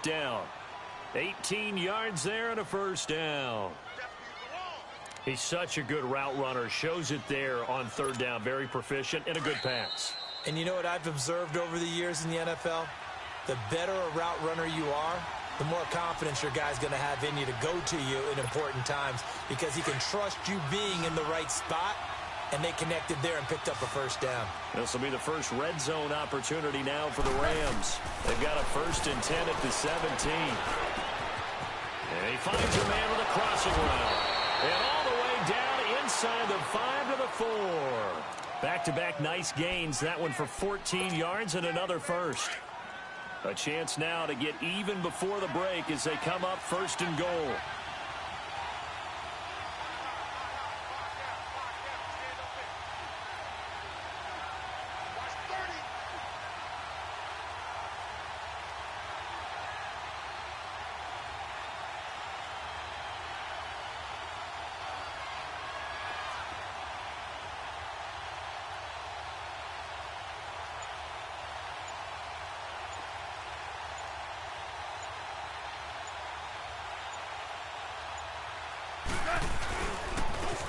down. 18 yards there and a first down. He's such a good route runner. Shows it there on third down. Very proficient and a good pass. And you know what I've observed over the years in the NFL? The better a route runner you are, the more confidence your guy's going to have in you to go to you in important times because he can trust you being in the right spot, and they connected there and picked up a first down. This will be the first red zone opportunity now for the Rams. They've got a 1st and 10 at the 17. And he finds a man with a crossing route. And all the way down inside the 5 to the 4. Back-to-back nice gains. That one for 14 yards and another first. A chance now to get even before the break as they come up 1st and goal.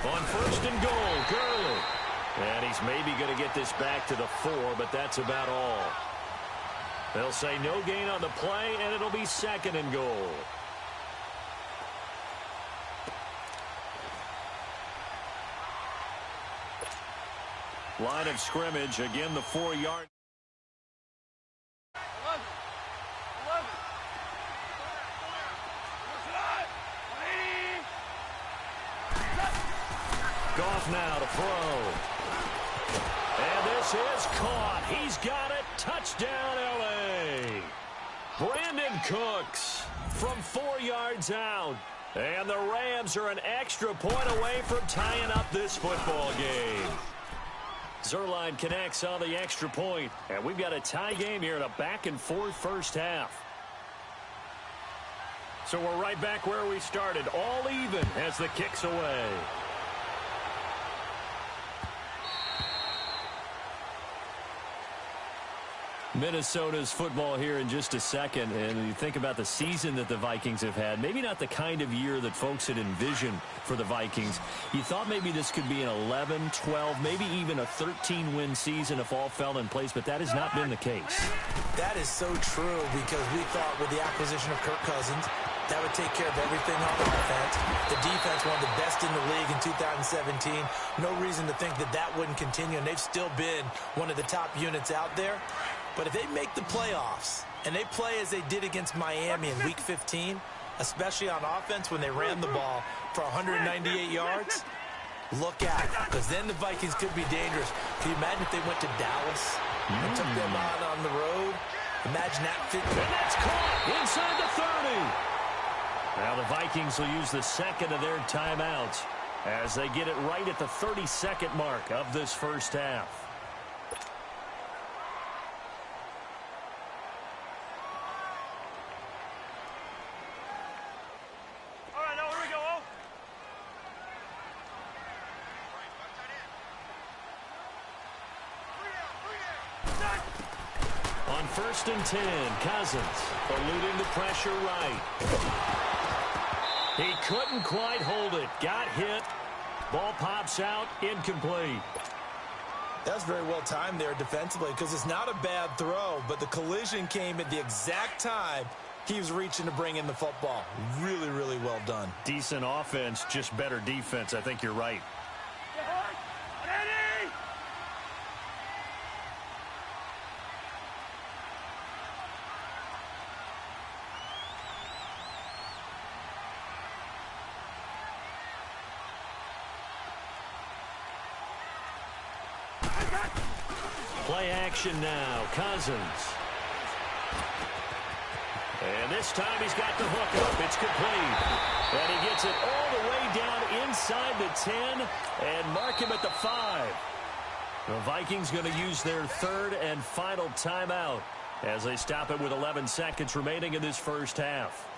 On 1st and goal, Gurley. And he's maybe going to get this back to the 4, but that's about all. They'll say no gain on the play, and it'll be 2nd and goal. Line of scrimmage, again the 4-yard. Goff now to throw. And this is caught. He's got it. Touchdown, L.A. Brandon Cooks from 4 yards out. And the Rams are an extra point away from tying up this football game. Zerline connects on the extra point. And we've got a tie game here in a back-and-forth first half. So we're right back where we started. All even as the kick's away. Minnesota's football here in just a second, and you think about the season that the Vikings have had. Maybe not the kind of year that folks had envisioned for the Vikings. You thought maybe this could be an 11, 12, maybe even a 13-win season if all fell in place, but that has not been the case. That is so true because we thought with the acquisition of Kirk Cousins, that would take care of everything on offense. The defense, one of the best in the league in 2017. No reason to think that that wouldn't continue, and they've still been one of the top units out there. But if they make the playoffs and they play as they did against Miami in Week 15, especially on offense when they ran the ball for 198 yards, look out, because then the Vikings could be dangerous. Can you imagine if they went to Dallas and took them on the road? Imagine that fit. And that's caught inside the 30. Now the Vikings will use the 2nd of their timeouts as they get it right at the 32nd mark of this first half. On 1st and 10, Cousins eluding the pressure right. He couldn't quite hold it. Got hit. Ball pops out. Incomplete. That's very well timed there defensively because it's not a bad throw, but the collision came at the exact time he was reaching to bring in the football. Really, really well done. Decent offense, just better defense. I think you're right. Play action now. Cousins. And this time he's got the hook up. It's complete. And he gets it all the way down inside the 10 and mark him at the 5. The Vikings going to use their 3rd and final timeout as they stop it with 11 seconds remaining in this first half.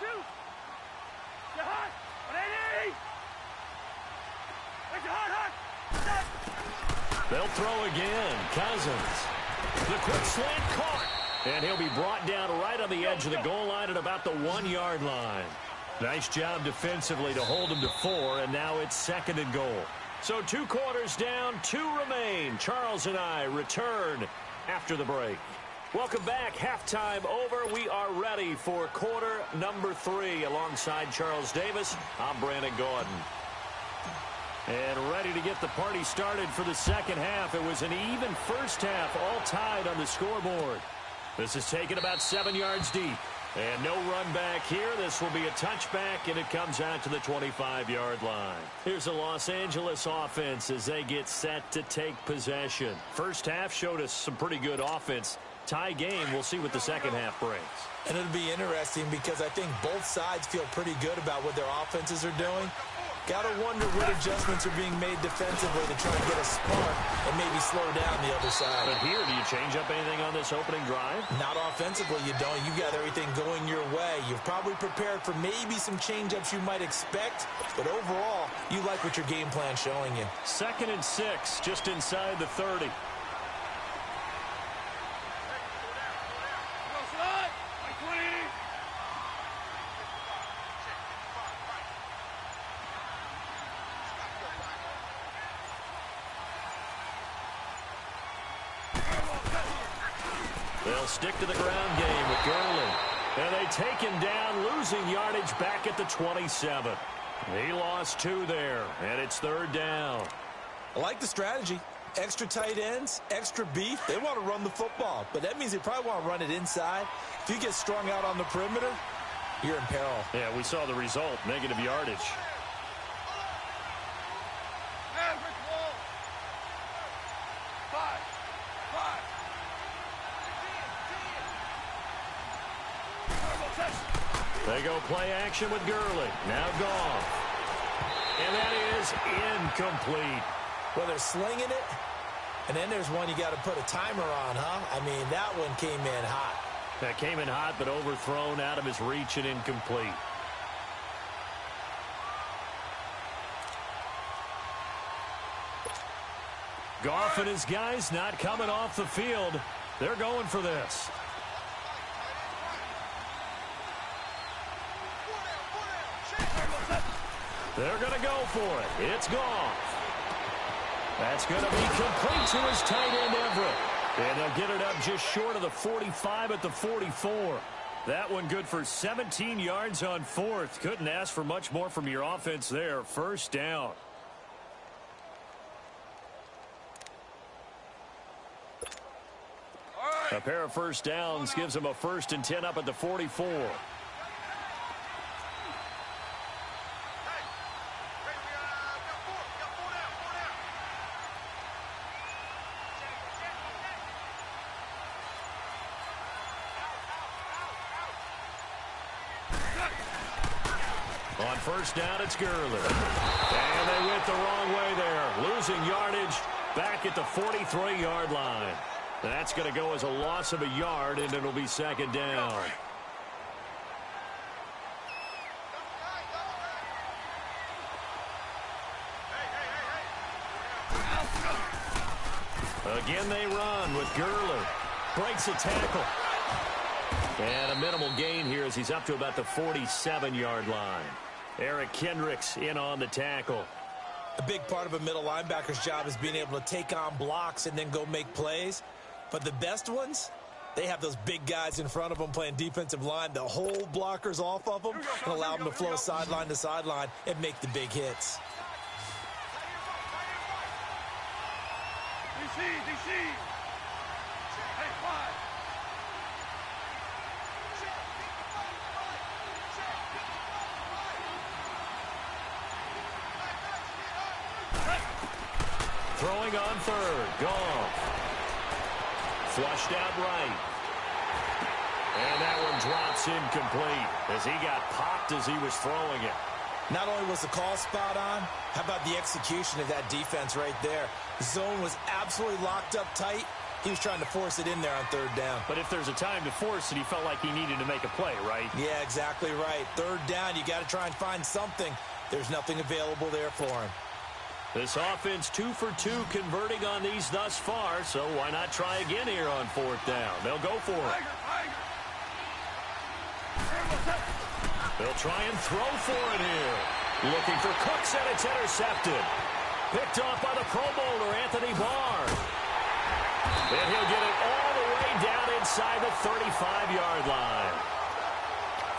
Two. You're hot. They'll throw again. Cousins. The quick slant caught. And he'll be brought down right on the edge of the goal line at about the 1-yard line. Nice job defensively to hold him to 4, and now it's 2nd and goal. So 2 quarters down, 2 remain. Charles and I return after the break. Welcome back. Halftime over. We are ready for quarter number 3. Alongside Charles Davis, I'm Brandon Gordon. And ready to get the party started for the second half. It was an even first half, all tied on the scoreboard. This is taken about 7 yards deep. And no run back here. This will be a touchback, and it comes out to the 25-yard line. Here's the Los Angeles offense as they get set to take possession. First half showed us some pretty good offense. Tie game. We'll see what the second half brings. And it'll be interesting because I think both sides feel pretty good about what their offenses are doing. Got to wonder what adjustments are being made defensively to try and get a spark and maybe slow down the other side. But here, do you change up anything on this opening drive? Not offensively, you don't. You got everything going your way. You've probably prepared for maybe some change-ups you might expect, but overall, you like what your game plan's showing you. 2nd and 6, just inside the 30. They'll stick to the ground game with Gurley. And they take him down, losing yardage back at the 27. He lost 2 there, and it's 3rd down. I like the strategy. Extra tight ends, extra beef. They want to run the football, but that means they probably want to run it inside. If you get strung out on the perimeter, you're in peril. Yeah, we saw the result, negative yardage. They go play action with Gurley. Now gone. And that is incomplete. Well, they're slinging it, and then there's one you got to put a timer on, huh? I mean, that one came in hot. That came in hot, but overthrown out of his reach and incomplete. Goff and his guys not coming off the field. They're going for this. They're going to go for it. It's Goff. That's going to be complete to his tight end, Everett. And they'll get it up just short of the 45 at the 44. That one good for 17 yards on 4th. Couldn't ask for much more from your offense there. 1st down. A pair of 1st downs gives them a 1st and 10 up at the 44. On 1st down, it's Gurley. And they went the wrong way there. Losing yardage back at the 43-yard line. That's going to go as a loss of a yard, and it'll be 2nd down. Again they run with Gurley. Breaks a tackle. And a minimal gain here as he's up to about the 47-yard line. Eric Kendricks in on the tackle. A big part of a middle linebacker's job is being able to take on blocks and then go make plays. But the best ones, they have those big guys in front of them playing defensive line. The whole blockers off of them and allow them to flow sideline to sideline and make the big hits. Throwing on 3rd. Goff. Flushed out right. And that one drops incomplete as he got popped as he was throwing it. Not only was the call spot on, how about the execution of that defense right there? The zone was absolutely locked up tight. He was trying to force it in there on 3rd down. But if there's a time to force it, he felt like he needed to make a play, right? Yeah, exactly right. 3rd down, you got to try and find something. There's nothing available there for him. This offense 2 for 2 converting on these thus far, so why not try again here on 4th down? They'll go for it. They'll try and throw for it here. Looking for Cooks, and it's intercepted. Picked off by the Pro Bowler, Anthony Barr. And he'll get it all the way down inside the 35-yard line.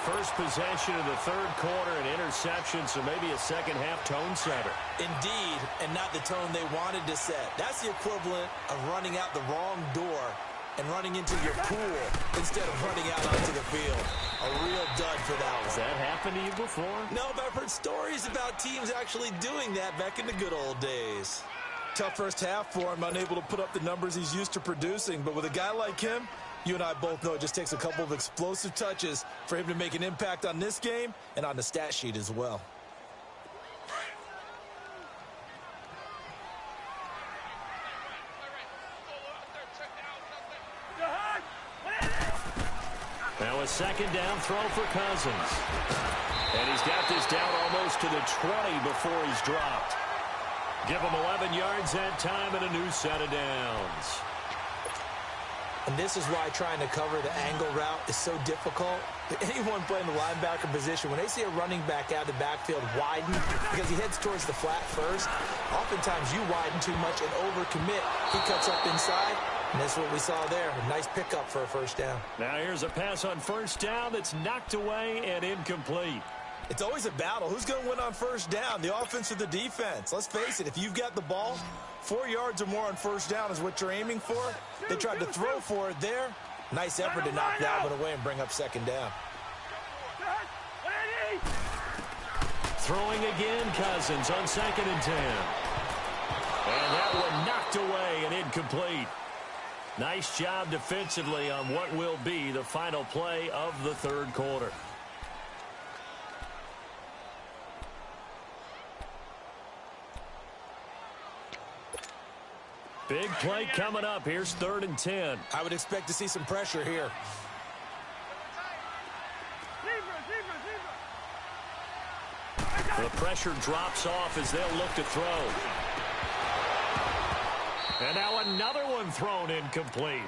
First possession of the 3rd quarter, an interception, so maybe a second-half tone setter. Indeed, and not the tone they wanted to set. That's the equivalent of running out the wrong door and running into your pool instead of running out onto the field. A real dud for that one. Has that happened to you before? No, but I've heard stories about teams actually doing that back in the good old days. Tough first half for him, unable to put up the numbers he's used to producing. But with a guy like him, you and I both know it just takes a couple of explosive touches for him to make an impact on this game and on the stat sheet as well. Now a 2nd down throw for Cousins. And he's got this down almost to the 20 before he's dropped. Give him 11 yards that time and a new set of downs. And this is why trying to cover the angle route is so difficult. Anyone playing the linebacker position, when they see a running back out of the backfield widen because he heads towards the flat first, oftentimes you widen too much and overcommit. He cuts up inside, and that's what we saw there. A nice pickup for a 1st down. Now here's a pass on 1st down that's knocked away and incomplete. It's always a battle. Who's going to win on 1st down, the offense or the defense? Let's face it, if you've got the ball, 4 yards or more on 1st down is what you're aiming for. They tried to throw for it there. Nice effort to knock that one away and bring up 2nd down. Throwing again, Cousins on 2nd and 10. And that one knocked away and incomplete. Nice job defensively on what will be the final play of the 3rd quarter. Big play coming up. Here's 3rd and 10. I would expect to see some pressure here. The pressure drops off as they'll look to throw. And now another one thrown incomplete.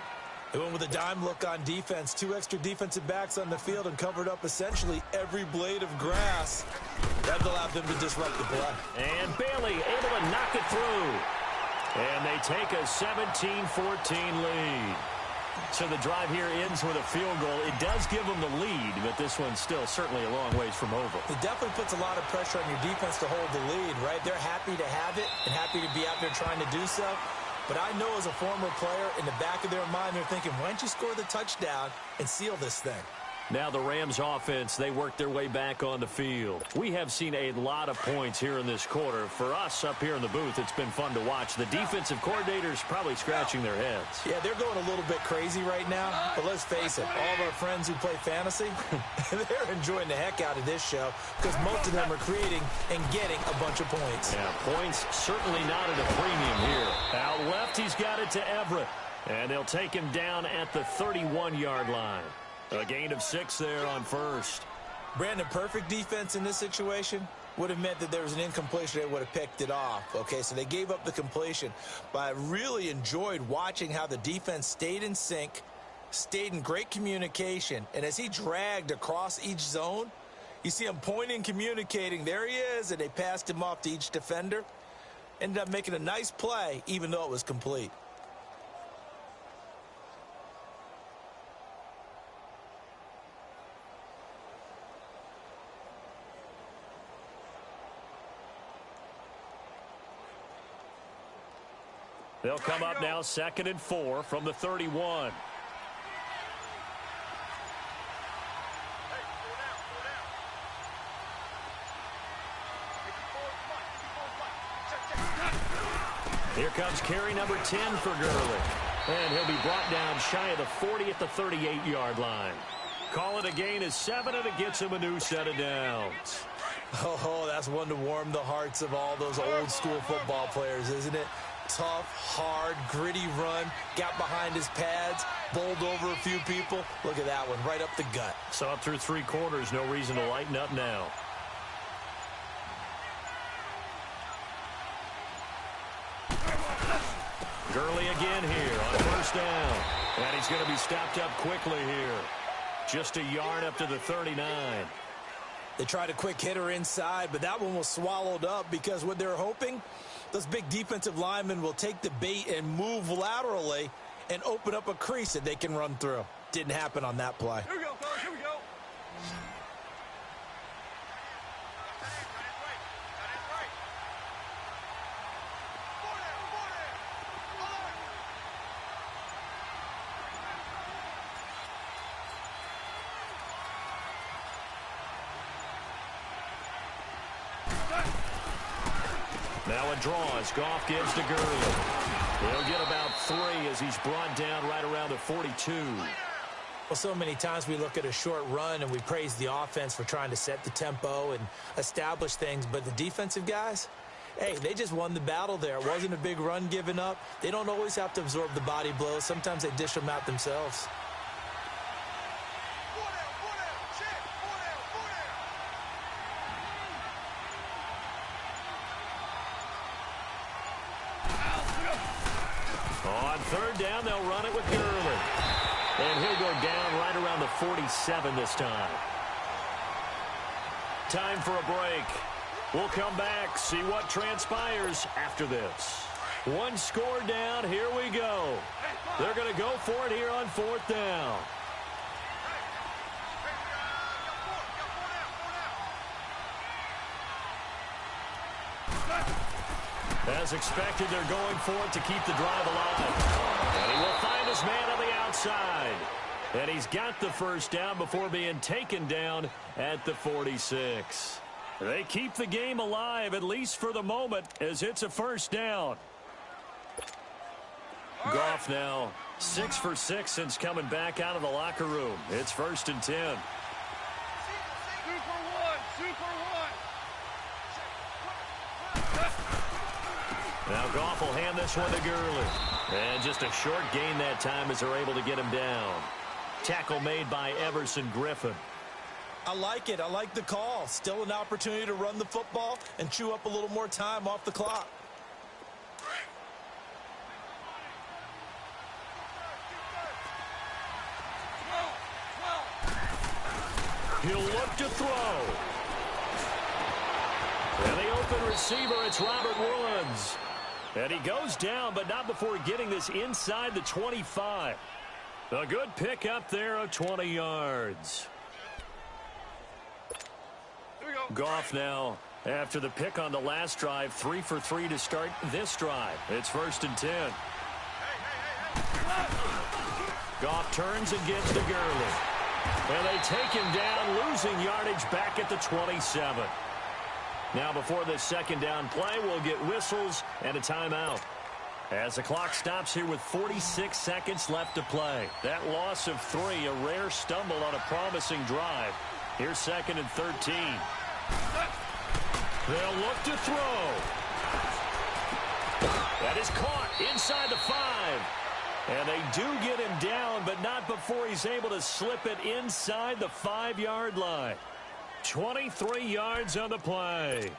They went with a dime look on defense. 2 extra defensive backs on the field and covered up essentially every blade of grass. That allowed them to disrupt the play. And Bailey able to knock it through. And they take a 17-14 lead. So the drive here ends with a field goal. It does give them the lead, but this one's still certainly a long ways from over. It definitely puts a lot of pressure on your defense to hold the lead, right? They're happy to have it and happy to be out there trying to do so. But I know as a former player, in the back of their mind, they're thinking, why don't you score the touchdown and seal this thing? Now the Rams offense, they work their way back on the field. We have seen a lot of points here in this quarter. For us up here in the booth, it's been fun to watch. The defensive coordinators probably scratching their heads. Yeah, they're going a little bit crazy right now. But let's face it, all of our friends who play fantasy, they're enjoying the heck out of this show because most of them are creating and getting a bunch of points. Yeah, points certainly not at a premium here. Out left, he's got it to Everett. And they'll take him down at the 31-yard line. A gain of 6 there on 1st. Brandon, perfect defense in this situation would have meant that there was an incompletion. They would have picked it off. Okay, so they gave up the completion. But I really enjoyed watching how the defense stayed in sync, stayed in great communication. And as he dragged across each zone, you see him pointing, communicating. There he is, and they passed him off to each defender. Ended up making a nice play, even though it was complete. They'll come up now 2nd and 4 from the 31. Here comes carry number 10 for Gurley. And he'll be brought down shy of the 40 at the 38-yard line. Call it a gain of 7, and it gets him a new set of downs. Oh, that's one to warm the hearts of all those old school football players, isn't it? Tough, hard, gritty run, got behind his pads, bowled over a few people. Look at that one, right up the gut. So up through 3 quarters, no reason to lighten up now. Gurley again here on first down. And he's going to be stopped up quickly here. Just a yard up to the 39. They tried a quick hitter inside, but that one was swallowed up because what they're hoping, those big defensive linemen will take the bait and move laterally and open up a crease that they can run through. Didn't happen on that play. Here we go, fellas. Here we go. Now a draw as Goff gives to Gurley. He'll get about 3 as he's brought down right around the 42. Well, so many times we look at a short run and we praise the offense for trying to set the tempo and establish things, but the defensive guys, hey, they just won the battle there. It wasn't a big run given up. They don't always have to absorb the body blows. Sometimes they dish them out themselves. On third down, they'll run it with Gurley. And he'll go down right around the 47 this time. Time for a break. We'll come back, see what transpires after this. One score down, here we go. They're going to go for it here on fourth down. As expected, they're going for it to keep the drive alive. And he will find his man on the outside. And he's got the first down before being taken down at the 46. They keep the game alive, at least for the moment, as it's a first down. Goff now 6 for 6 since coming back out of the locker room. It's 1st and 10. Super one, super one. Now Goff will hand this one to Gurley. And just a short gain that time as they're able to get him down. Tackle made by Everson Griffin. I like it. I like the call. Still an opportunity to run the football and chew up a little more time off the clock. He'll look to throw. And the open receiver, it's Robert Woods. And he goes down, but not before getting this inside the 25. A good pick up there of 20 yards. Here we go. Goff now, after the pick on the last drive, 3 for 3 to start this drive. It's 1st and 10. Goff turns and gets to Gurley. And they take him down, losing yardage back at the 27. Now before this second down play, we'll get whistles and a timeout. As the clock stops here with 46 seconds left to play. That loss of 3, a rare stumble on a promising drive. Here's 2nd and 13. They'll look to throw. That is caught inside the 5. And they do get him down, but not before he's able to slip it inside the 5-yard line. 23 yards on the play.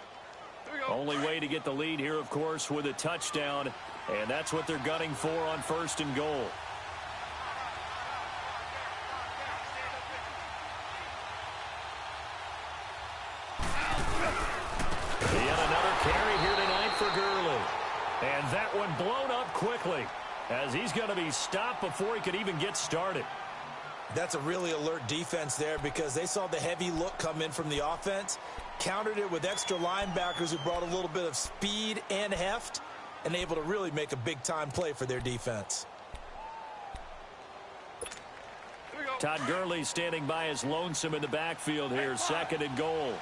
Only way to get the lead here, of course, with a touchdown. And that's what they're gunning for on 1st and goal. Yet another carry here tonight for Gurley. And that one blown up quickly, as he's going to be stopped before he could even get started. That's a really alert defense there because they saw the heavy look come in from the offense, countered it with extra linebackers who brought a little bit of speed and heft, and able to really make a big-time play for their defense. Todd Gurley standing by as lonesome in the backfield here, 2nd and goal.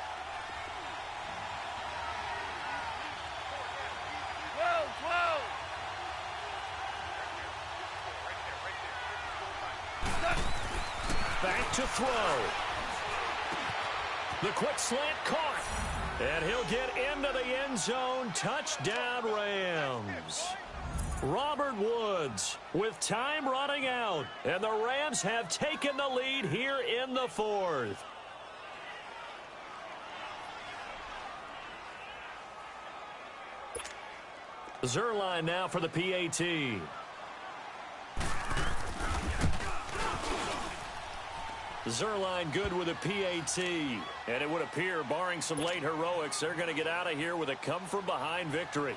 Back to throw. The quick slant caught. And he'll get into the end zone. Touchdown, Rams. Robert Woods with time running out. And the Rams have taken the lead here in the 4th. Zerline now for the PAT. Zerline good with a PAT. And it would appear, barring some late heroics, they're going to get out of here with a come-from-behind victory.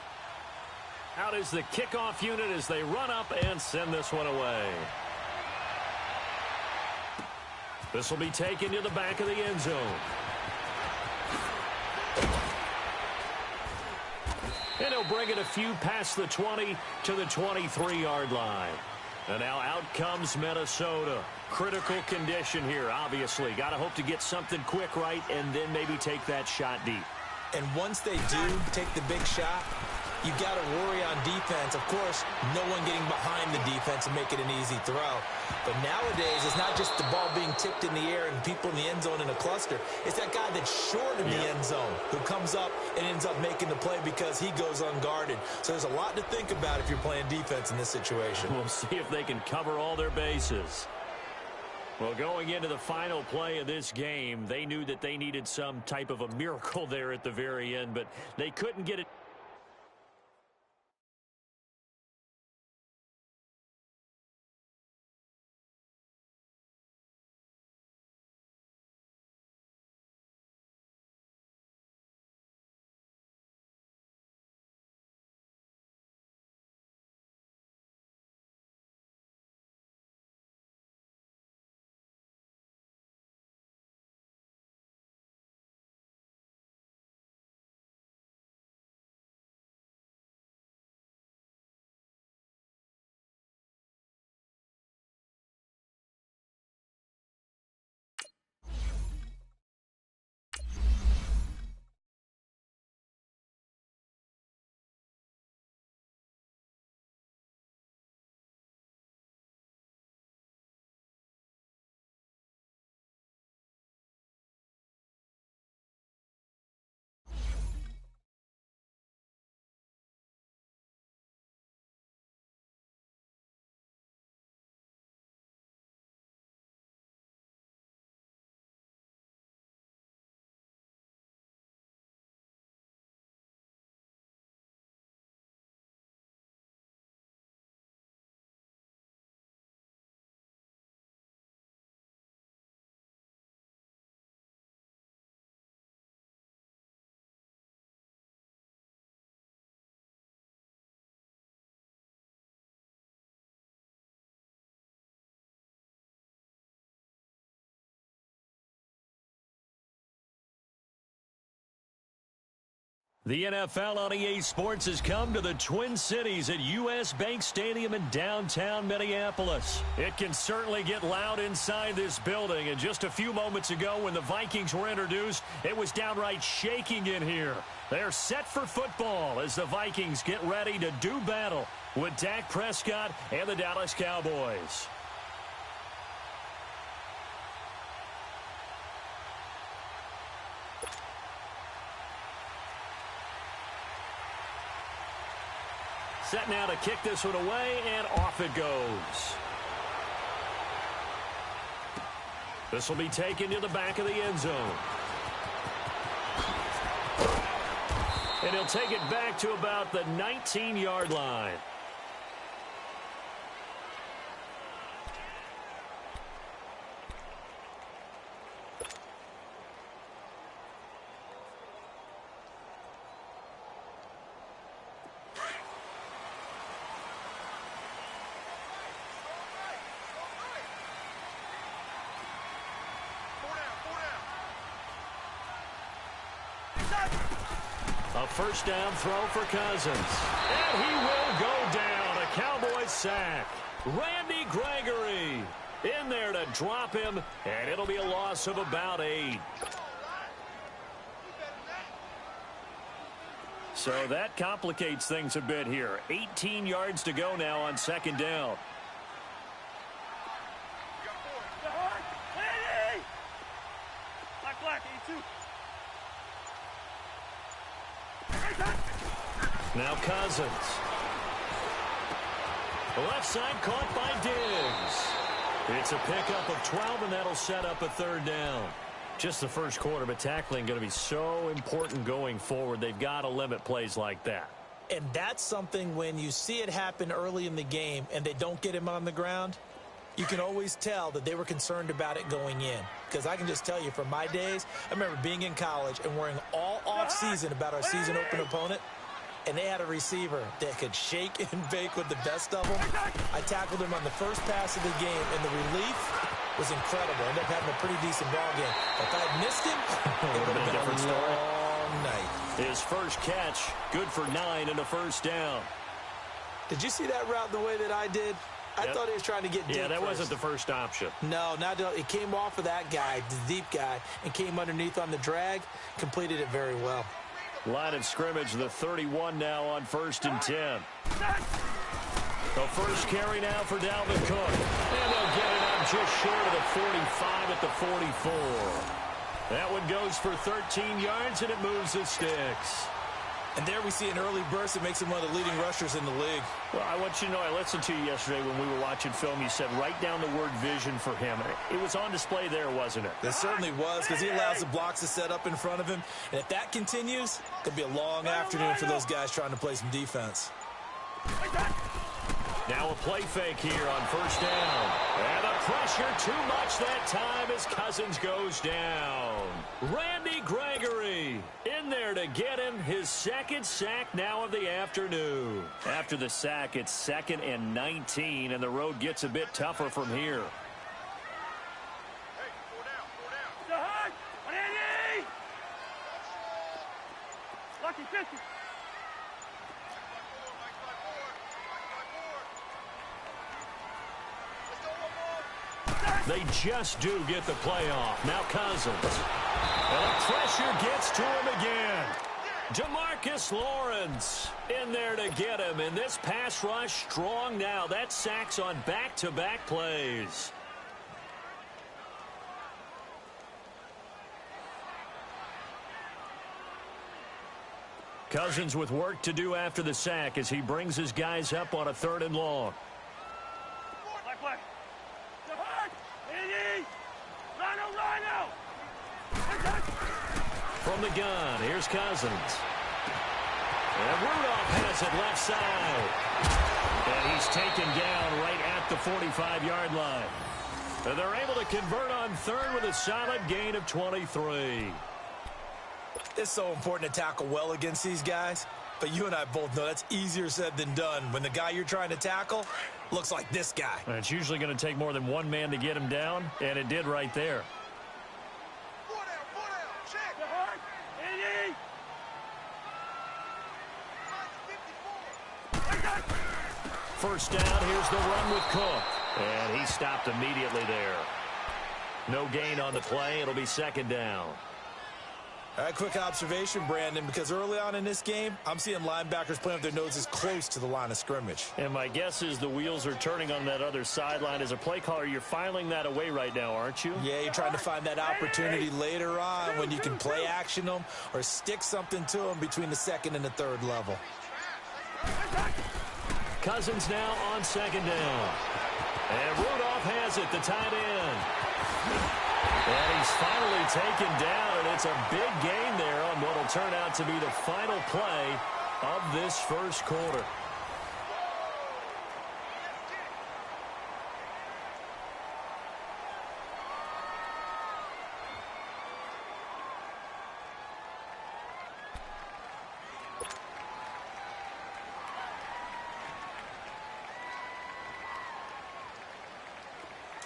Out is the kickoff unit as they run up and send this one away. This will be taken to the back of the end zone. And he'll bring it a few past the 20 to the 23-yard line. And now out comes Minnesota. Critical condition here, obviously. Got to hope to get something quick right and then maybe take that shot deep. And once they do take the big shot, you've got to worry on defense. Of course, no one getting behind the defense and make it an easy throw. But nowadays, it's not just the ball being tipped in the air and people in the end zone in a cluster. It's that guy that's short in the end zone who comes up and ends up making the play because he goes unguarded. So there's a lot to think about if you're playing defense in this situation. We'll see if they can cover all their bases. Well, going into the final play of this game, they knew that they needed some type of a miracle there at the very end, but they couldn't get it. The NFL on EA Sports has come to the Twin Cities at U.S. Bank Stadium in downtown Minneapolis. It can certainly get loud inside this building, and just a few moments ago when the Vikings were introduced, it was downright shaking in here. They're set for football as the Vikings get ready to do battle with Dak Prescott and the Dallas Cowboys. Set now to kick this one away, and off it goes. This will be taken to the back of the end zone. And he'll take it back to about the 19-yard line. A first down throw for Cousins. And he will go down. A Cowboys sack. Randy Gregory in there to drop him, and it'll be a loss of about 8. So that complicates things a bit here. 18 yards to go now on second down. Now Cousins. Left side caught by Diggs. It's a pickup of 12, and that'll set up a third down. Just the first quarter, but tackling going to be so important going forward. They've got to limit plays like that. And that's something when you see it happen early in the game and they don't get him on the ground, you can always tell that they were concerned about it going in. Because I can just tell you from my days, I remember being in college and worrying all off-season about our season open opponent, and they had a receiver that could shake and bake with the best of them. I tackled him on the first pass of the game, and the relief was incredible. I ended up having a pretty decent ball game. But if I had missed him, it would have been a different story. long night. His first catch, good for 9 and a first down. Did you see that route the way that I did? I thought he was trying to get deep. Yeah, that first. wasn't the first option. No, it came off of that guy, the deep guy, and came underneath on the drag, completed it very well. Line of scrimmage, the 31 now on 1st and 10. The first carry now for Dalvin Cook. And they'll get it up just short of the 45 at the 44. That one goes for 13 yards, and it moves the sticks. And there we see an early burst that makes him one of the leading rushers in the league. Well, I want you to know, I listened to you yesterday when we were watching film. You said write down the word vision for him. It was on display there, wasn't it? It certainly was, because he allows the blocks to set up in front of him. And if that continues, it could be a long afternoon for those guys trying to play some defense. Now a play fake here on 1st down. And the pressure too much that time as Cousins goes down. Randy Gregory in there to get him his second sack now of the afternoon. After the sack, it's 2nd and 19, and the road gets a bit tougher from here. Lucky 50. They just do get the play off. Now Cousins. And the pressure gets to him again. DeMarcus Lawrence in there to get him. And this pass rush strong now. That sacks on back-to-back plays. Cousins with work to do after the sack as he brings his guys up on a 3rd and long. From the gun, here's Cousins. And Rudolph has it left side. And he's taken down right at the 45-yard line. And they're able to convert on 3rd with a solid gain of 23. It's so important to tackle well against these guys. But you and I both know that's easier said than done when the guy you're trying to tackle looks like this guy. And it's usually going to take more than one man to get him down, and it did right there. First down, here's the run with Cook. And he stopped immediately there. No gain on the play. It'll be 2nd down. All right, quick observation, Brandon, because early on in this game, I'm seeing linebackers playing with their noses close to the line of scrimmage. And my guess is the wheels are turning on that other sideline. As a play caller, you're filing that away right now, aren't you? Yeah, you're trying to find that opportunity later on when you can play action them or stick something to them between the 2nd and the 3rd level. Cousins now on 2nd down. And Rudolph has it, the tight end. And he's finally taken down, and it's a big gain there on what will turn out to be the final play of this first quarter.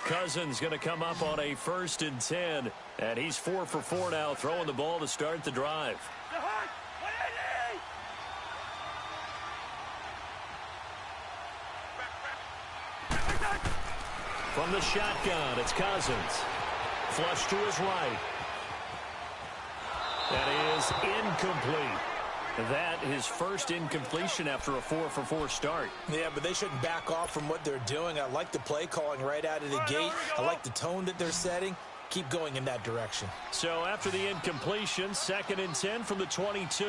Cousins going to come up on a 1st and 10, and he's 4 for 4 now, throwing the ball to start the drive. From the shotgun, it's Cousins. Flush to his right. That is incomplete. That his first incompletion after a 4 for 4 start. Yeah, but they shouldn't back off from what they're doing. I like the play calling right out of the gate. I like the tone that they're setting. Keep going in that direction. So after the incompletion, 2nd and 10 from the 22.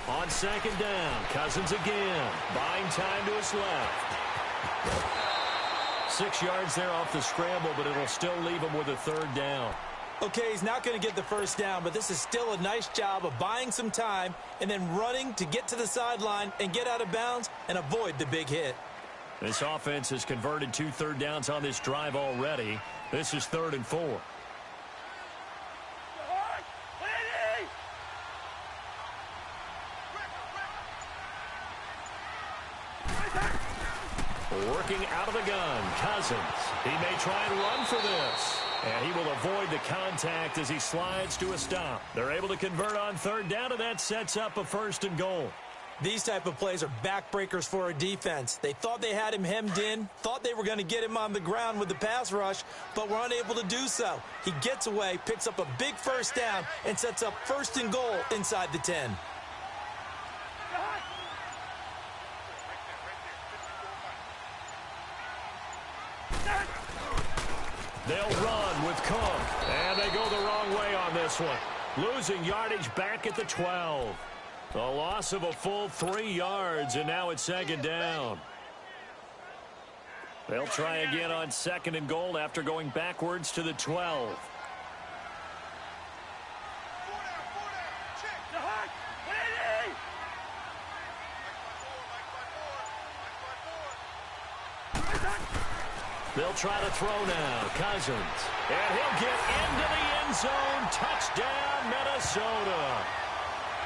On 2nd down, Cousins again, buying time to his left. 6 yards there off the scramble, but it'll still leave him with a third down. Okay, he's not going to get the first down, but this is still a nice job of buying some time and then running to get to the sideline and get out of bounds and avoid the big hit. This offense has converted 2 third downs on this drive already. This is 3rd and 4. Working out of the gun, Cousins. He may try and run for this. And he will avoid the contact as he slides to a stop. They're able to convert on 3rd down, and that sets up a 1st and goal. These type of plays are backbreakers for a defense. They thought they had him hemmed in, thought they were going to get him on the ground with the pass rush, but were unable to do so. He gets away, picks up a big 1st down, and sets up 1st and goal inside the 10. They'll run with Cook, and they go the wrong way on this one. Losing yardage back at the 12. A loss of a full 3 yards, and now it's 2nd down. They'll try again on 2nd and goal after going backwards to the 12. They'll try to throw now. Cousins. And he'll get into the end zone. Touchdown, Minnesota.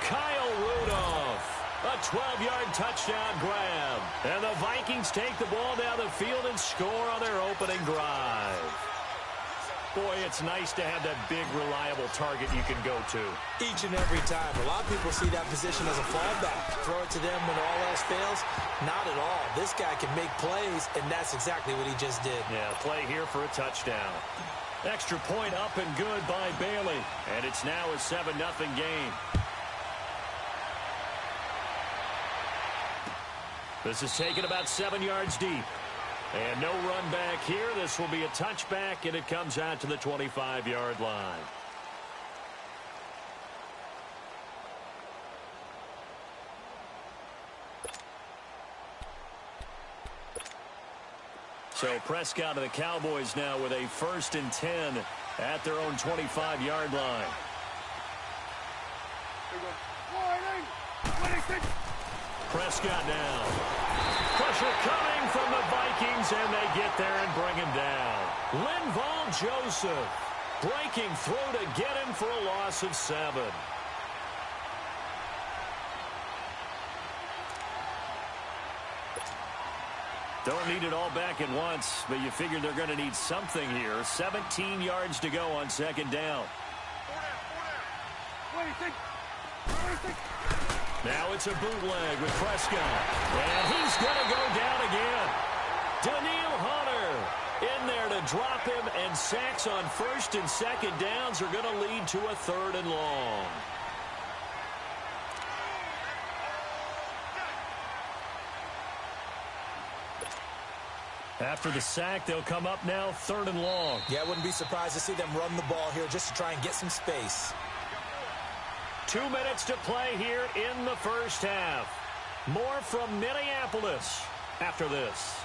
Kyle Rudolph. A 12-yard touchdown grab. And the Vikings take the ball down the field and score on their opening drive. Boy, it's nice to have that big, reliable target you can go to. Each and every time. A lot of people see that position as a fallback. Throw it to them when all else fails. Not at all. This guy can make plays, and that's exactly what he just did. Yeah, play here for a touchdown. Extra point up and good by Bailey. And it's now a 7-0 game. This is taken about 7 yards deep. And no run back here. This will be a touchback, and it comes out to the 25-yard line. So Prescott and the Cowboys now with a 1st and 10 at their own 25-yard line. Prescott now. Pressure coming from the Vikings, and they get there and bring him down. Linval Joseph breaking through to get him for a loss of 7. Don't need it all back at once, but you figure they're going to need something here. 17 yards to go on 2nd down. Now it's a bootleg with Prescott. And he's going to go down again. Daniil Hunter in there to drop him, and sacks on 1st and 2nd downs are going to lead to a 3rd and long. After the sack, they'll come up now 3rd and long. Yeah, I wouldn't be surprised to see them run the ball here just to try and get some space. 2 minutes to play here in the 1st half. More from Minneapolis after this.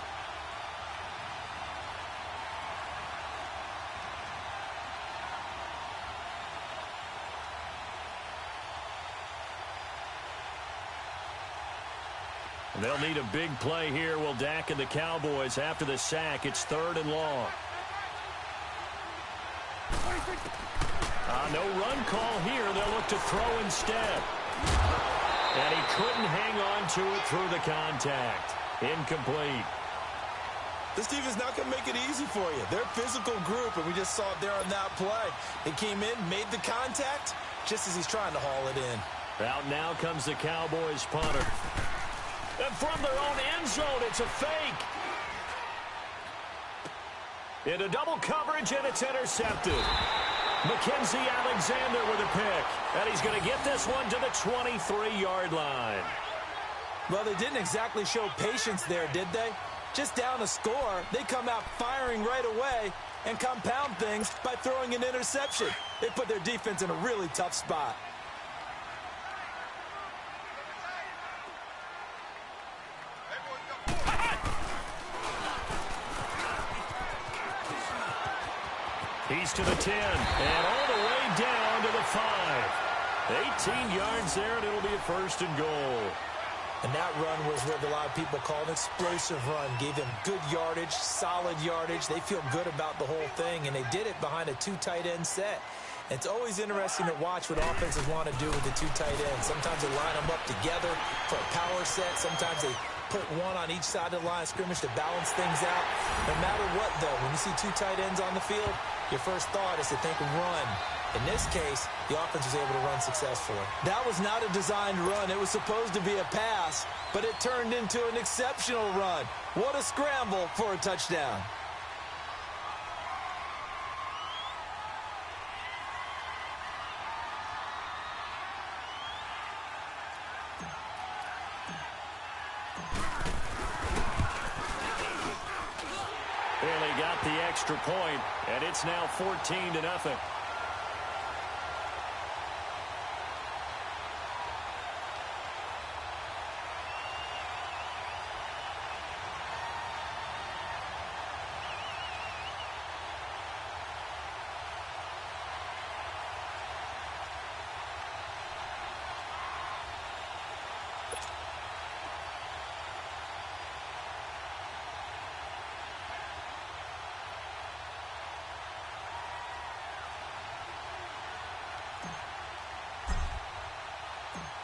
They'll need a big play here. Will Dak and the Cowboys after the sack. It's 3rd and long. No run call here. They'll look to throw instead. And he couldn't hang on to it through the contact. Incomplete. This team is not going to make it easy for you. They're a physical group, and we just saw it there on that play. He came in, made the contact, just as he's trying to haul it in. Out now comes the Cowboys punter. And from their own end zone, it's a fake. Into double coverage, and it's intercepted. Mackenzie Alexander with a pick. And he's going to get this one to the 23-yard line. Well, they didn't exactly show patience there, did they? Just down a score, they come out firing right away and compound things by throwing an interception. They put their defense in a really tough spot. He's to the 10, and all the way down to the 5. 18 yards there, and it'll be a first and goal. And that run was what a lot of people call an explosive run. Gave them good yardage, solid yardage. They feel good about the whole thing, and they did it behind a 2 tight end set. It's always interesting to watch what offenses want to do with the 2 tight ends. Sometimes they line them up together for a power set. Sometimes they put one on each side of the line of scrimmage to balance things out. No matter what, though, when you see 2 tight ends on the field, your first thought is to think run. In this case, the offense was able to run successfully. That was not a designed run. It was supposed to be a pass, but it turned into an exceptional run. What a scramble for a touchdown. Bailey got the extra point, and it's now 14-0.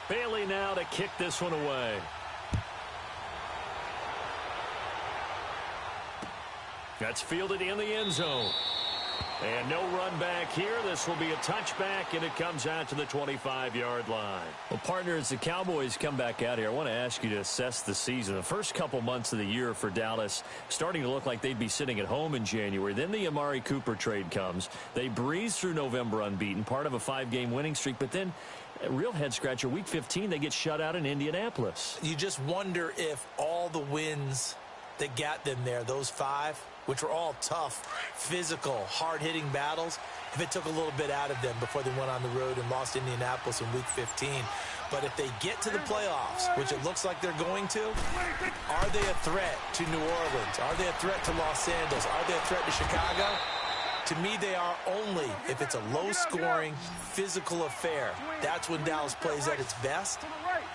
Bailey now to kick this one away. That's fielded in the end zone. And no run back here. This will be a touchback, and it comes out to the 25-yard line. Well, partner, as the Cowboys come back out here, I want to ask you to assess the season. The first couple months of the year for Dallas starting to look like they'd be sitting at home in January. Then the Amari Cooper trade comes. They breeze through November unbeaten, part of a 5-game winning streak. But then, a real head-scratcher, Week 15, they get shut out in Indianapolis. You just wonder if all the wins that got them there, those 5, which were all tough, physical, hard-hitting battles, if it took a little bit out of them before they went on the road and lost Indianapolis in Week 15. But if they get to the playoffs, which it looks like they're going to, are they a threat to New Orleans? Are they a threat to Los Angeles? Are they a threat to Chicago? To me, they are only if it's a low-scoring, physical affair. That's when Dallas plays at its best,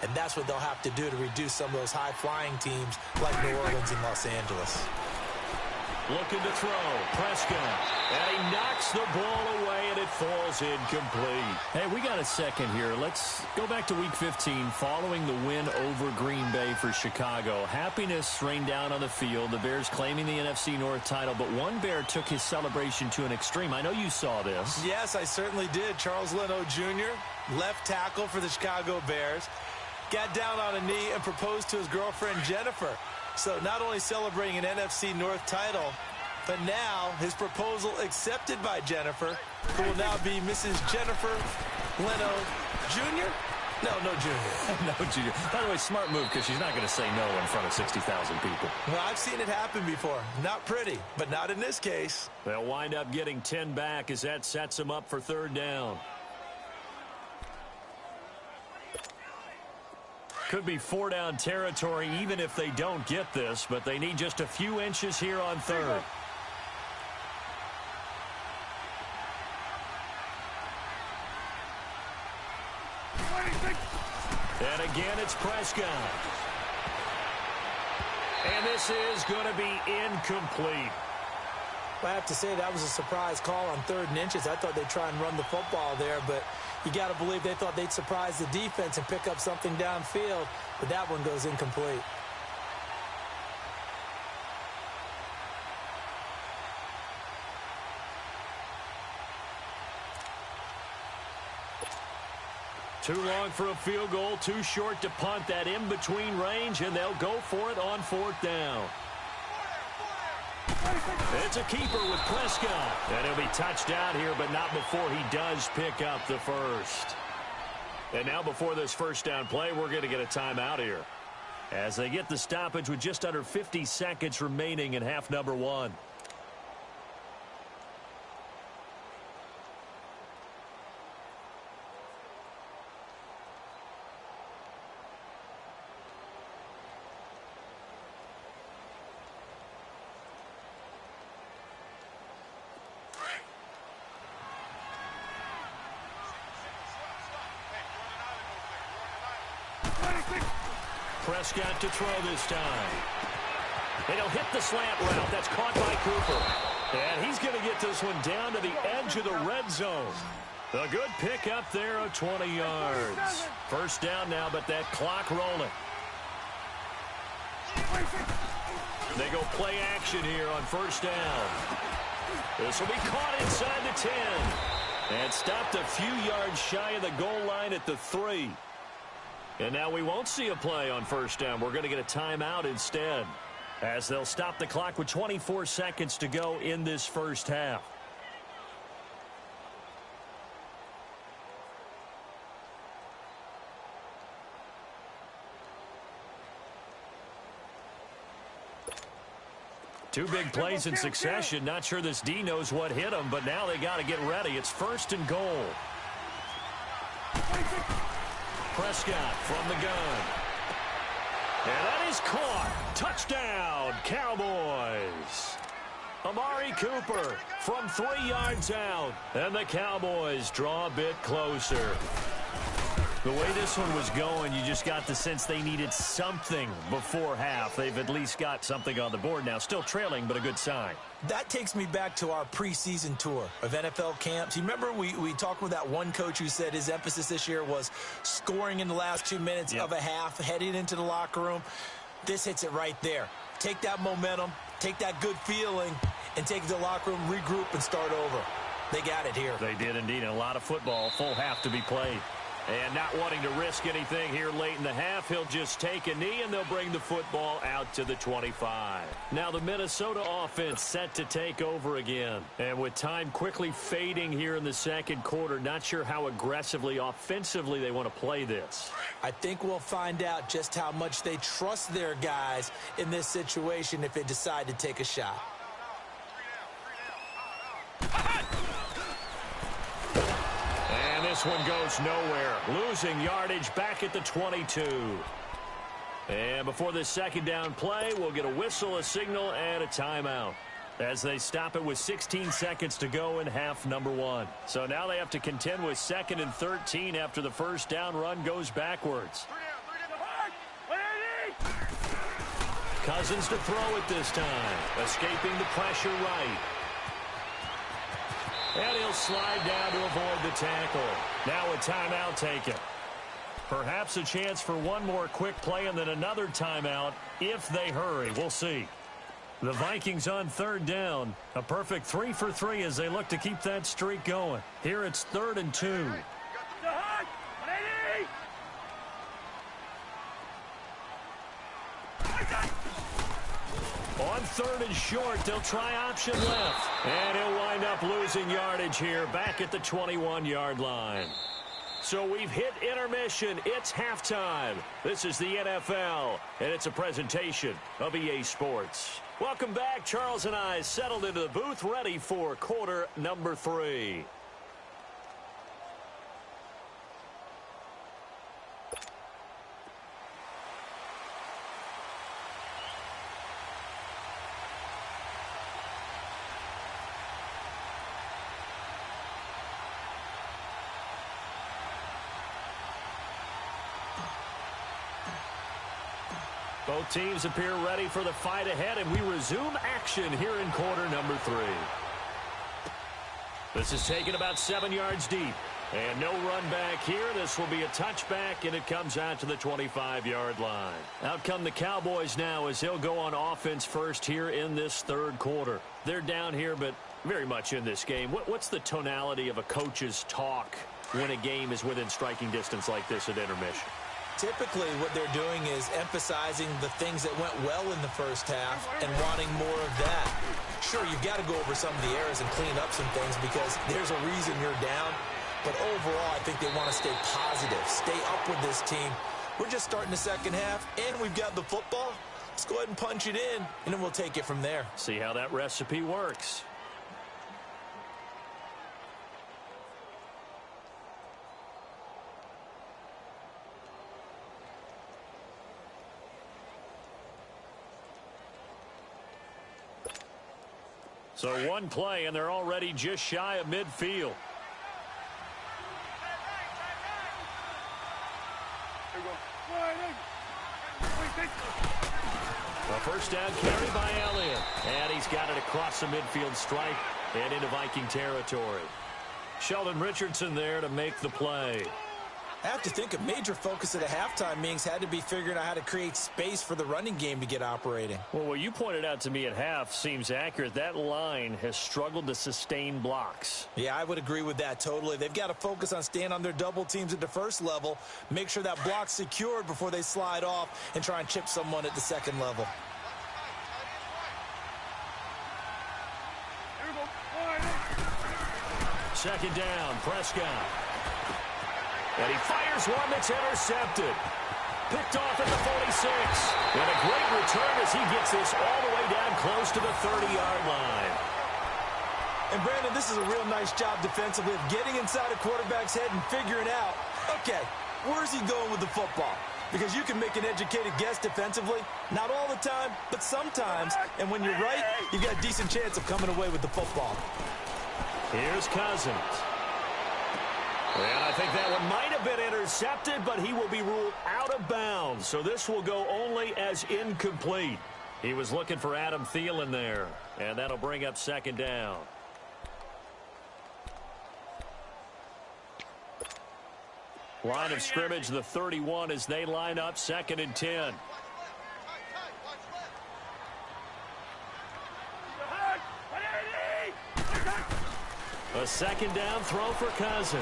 and that's what they'll have to do to reduce some of those high-flying teams like New Orleans and Los Angeles. Looking to throw. Prescott. And he knocks the ball away, and it falls incomplete. Hey, we got a second here. Let's go back to Week 15 following the win over Green Bay for Chicago. Happiness rained down on the field. The Bears claiming the NFC North title, but one Bear took his celebration to an extreme. I know you saw this. Yes, I certainly did. Charles Leno Jr., left tackle for the Chicago Bears, got down on a knee and proposed to his girlfriend Jennifer. So not only celebrating an NFC North title, but now his proposal accepted by Jennifer, who will now be Mrs. Jennifer Leno Jr.? No Jr. No, Junior. By the way, smart move, because she's not going to say no in front of 60,000 people. Well, I've seen it happen before. Not pretty, but not in this case. They'll wind up getting 10 back as that sets them up for 3rd down. Could be 4-down territory even if they don't get this, but they need just a few inches here on 3rd. And again, it's Prescott. And this is going to be incomplete. I have to say that was a surprise call on 3rd and inches. I thought they'd try and run the football there, but you got to believe they thought they'd surprise the defense and pick up something downfield, but that one goes incomplete. Too long for a field goal, too short to punt. That in-between range, and they'll go for it on 4th down. It's a keeper with Prescott. And he'll be touched out here, but not before he does pick up the first. And now before this first down play, we're going to get a timeout here, as they get the stoppage with just under 50 seconds remaining in half number 1. Prescott to throw this time. And he'll hit the slant route. That's caught by Cooper. And he's going to get this one down to the edge of the red zone. A good pick up there of 20 yards. First down now, but that clock rolling. They go play action here on first down. This will be caught inside the 10. And stopped a few yards shy of the goal line at the 3. And now we won't see a play on first down. We're going to get a timeout instead, as they'll stop the clock with 24 seconds to go in this first half. Two big plays in succession. Not sure this D knows what hit him, but now they got to get ready. It's first and goal. Prescott from the gun. And that is caught. Touchdown, Cowboys. Amari Cooper from 3 yards out. And the Cowboys draw a bit closer. The way this one was going, you just got the sense they needed something before half. They've at least got something on the board now. Still trailing, but a good sign. That takes me back to our preseason tour of NFL camps. You remember we talked with that one coach who said his emphasis this year was scoring in the last 2 minutes of a half, heading into the locker room. This hits it right there. Take that momentum, take that good feeling, and take it to the locker room, regroup, and start over. They got it here. They did indeed. And a lot of football, full half to be played. And not wanting to risk anything here late in the half, he'll just take a knee, and they'll bring the football out to the 25. Now the Minnesota offense set to take over again. And with time quickly fading here in the second quarter, not sure how aggressively, offensively they want to play this. I think we'll find out just how much they trust their guys in this situation if they decide to take a shot. This one goes nowhere. Losing yardage back at the 22. And before this second down play, we'll get a whistle, a signal, and a timeout, as they stop it with 16 seconds to go in half number 1. So now they have to contend with 2nd and 13 after the first down run goes backwards. Cousins to throw it this time. Escaping the pressure right. And he'll slide down to avoid the tackle. Now a timeout taken. Perhaps a chance for one more quick play and then another timeout if they hurry. We'll see. The Vikings on third down. A perfect 3 for 3 as they look to keep that streak going. Here it's 3rd and 2. On 3rd and short, they'll try option left. And he'll wind up losing yardage here back at the 21-yard line. So we've hit intermission. It's halftime. This is the NFL, and it's a presentation of EA Sports. Welcome back. Charles and I settled into the booth, ready for quarter number 3. Both teams appear ready for the fight ahead, and we resume action here in quarter number 3. This is taken about 7 yards deep. And no run back here. This will be a touchback, and it comes out to the 25-yard line. Out come the Cowboys now as he'll go on offense first here in this third quarter. They're down here, but very much in this game. What's the tonality of a coach's talk when a game is within striking distance like this at intermission? Typically, what they're doing is emphasizing the things that went well in the first half and wanting more of that. Sure, you've got to go over some of the errors and clean up some things because there's a reason you're down. But overall, I think they want to stay positive, stay up with this team. We're just starting the second half, and we've got the football. Let's go ahead and punch it in, and then we'll take it from there. See how that recipe works. So one play, and they're already just shy of midfield. First down carry by Elliott. And he's got it across the midfield stripe and into Viking territory. Sheldon Richardson there to make the play. I have to think a major focus at a halftime meetings had to be figuring out how to create space for the running game to get operating. Well, what you pointed out to me at half seems accurate. That line has struggled to sustain blocks. Yeah, I would agree with that totally. They've got to focus on staying on their double teams at the first level, make sure that block's secured before they slide off and try and chip someone at the second level. Second down, Prescott. And he fires one that's intercepted. Picked off at the 46. And a great return as he gets this all the way down close to the 30-yard line. And, Brandon, this is a real nice job defensively of getting inside a quarterback's head and figuring out, okay, where's he going with the football? Because you can make an educated guess defensively, not all the time, but sometimes. And when you're right, you've got a decent chance of coming away with the football. Here's Cousins. And I think that one might have been intercepted, but he will be ruled out of bounds. So this will go only as incomplete. He was looking for Adam Thielen there. And that'll bring up second down. Line of scrimmage, the 31 as they line up, 2nd and 10. A second down throw for Cousins.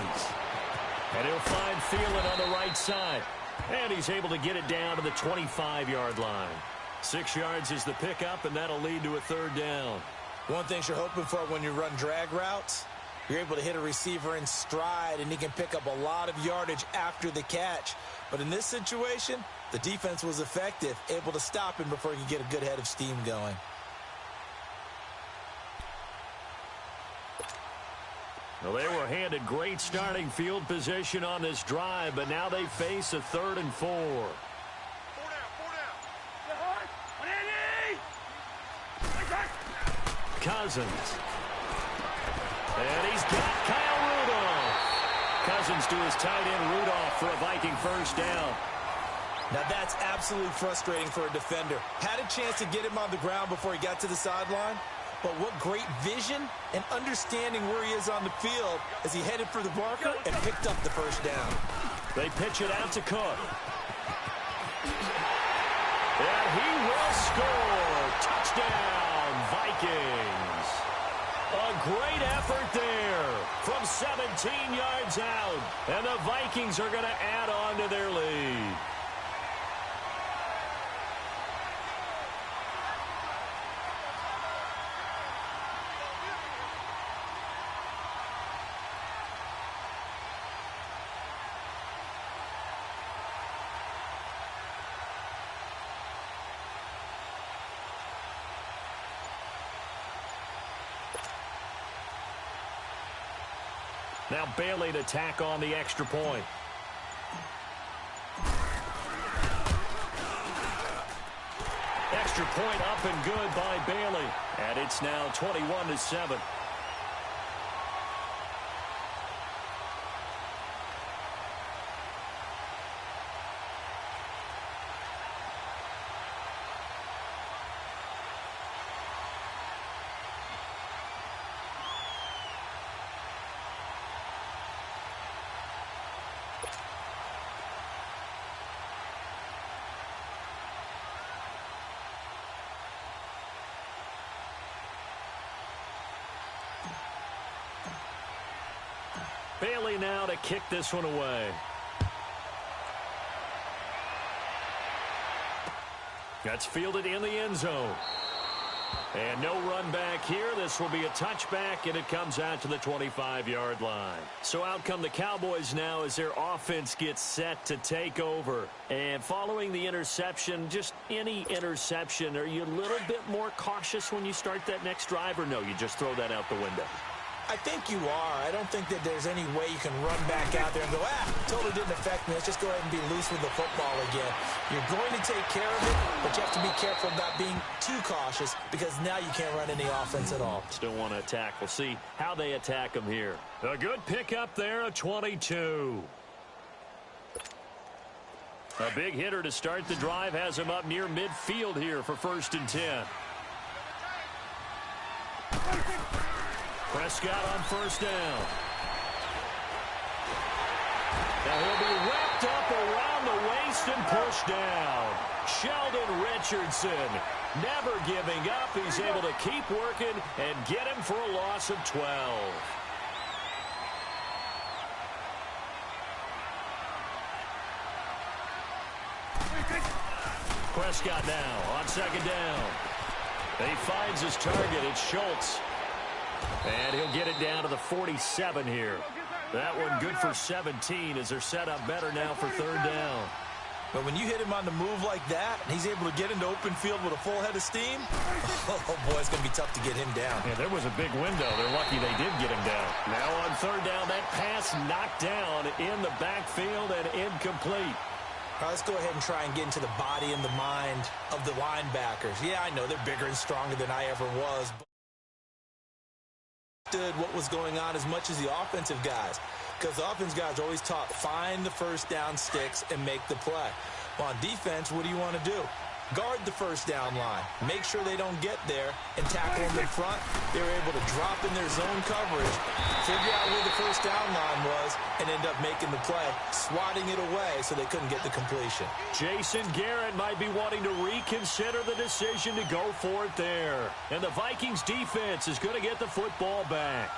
And he'll find Thielen on the right side. And he's able to get it down to the 25-yard line. 6 yards is the pickup, and that'll lead to a third down. One thing you're hoping for when you run drag routes, you're able to hit a receiver in stride, and he can pick up a lot of yardage after the catch. But in this situation, the defense was effective, able to stop him before he could get a good head of steam going. Well, they were handed great starting field position on this drive, but now they face a 3rd and 4. Cousins. And he's got Kyle Rudolph. Cousins to his tight end Rudolph for a Viking first down. Now that's absolutely frustrating for a defender. Had a chance to get him on the ground before he got to the sideline. But what great vision and understanding where he is on the field as he headed for the marker and picked up the first down. They pitch it out to Cook. And he will score. Touchdown, Vikings. A great effort there from 17 yards out. And the Vikings are going to add on to their lead. Now Bailey to tack on the extra point. Extra point up and good by Bailey. And it's now 21-7. Bailey now to kick this one away. That's fielded in the end zone. And no run back here. This will be a touchback, and it comes out to the 25-yard line. So out come the Cowboys now as their offense gets set to take over. And following the interception, just any interception, are you a little bit more cautious when you start that next drive, or no, you just throw that out the window? I think you are. I don't think that there's any way you can run back out there and go, totally didn't affect me. Let's just go ahead and be loose with the football again. You're going to take care of it, but you have to be careful about being too cautious because now you can't run any offense at all. Still want to attack. We'll see how they attack them here. A good pickup there, a 22. A big hitter to start the drive has him up near midfield here for 1st and 10. Prescott on 1st down. Now he'll be wrapped up around the waist and pushed down. Sheldon Richardson never giving up. He's able to keep working and get him for a loss of 12. Prescott now on 2nd down. He finds his target. It's Schultz. And he'll get it down to the 47 here. That one good for 17 as they're set up better now for 3rd down. But when you hit him on the move like that, and he's able to get into open field with a full head of steam, oh boy, it's going to be tough to get him down. Yeah, there was a big window. They're lucky they did get him down. Now on 3rd down, that pass knocked down in the backfield and incomplete. All right, let's go ahead and try and get into the body and the mind of the linebackers. Yeah, I know they're bigger and stronger than I ever was, but what was going on as much as the offensive guys, because the offensive guys are always taught find the 1st down sticks and make the play. Well, on defense, what do you want to do? Guard the 1st down line. Make sure they don't get there and tackle them in front. They were able to drop in their zone coverage, figure out where the 1st down line was, and end up making the play, swatting it away so they couldn't get the completion. Jason Garrett might be wanting to reconsider the decision to go for it there. And the Vikings defense is going to get the football back.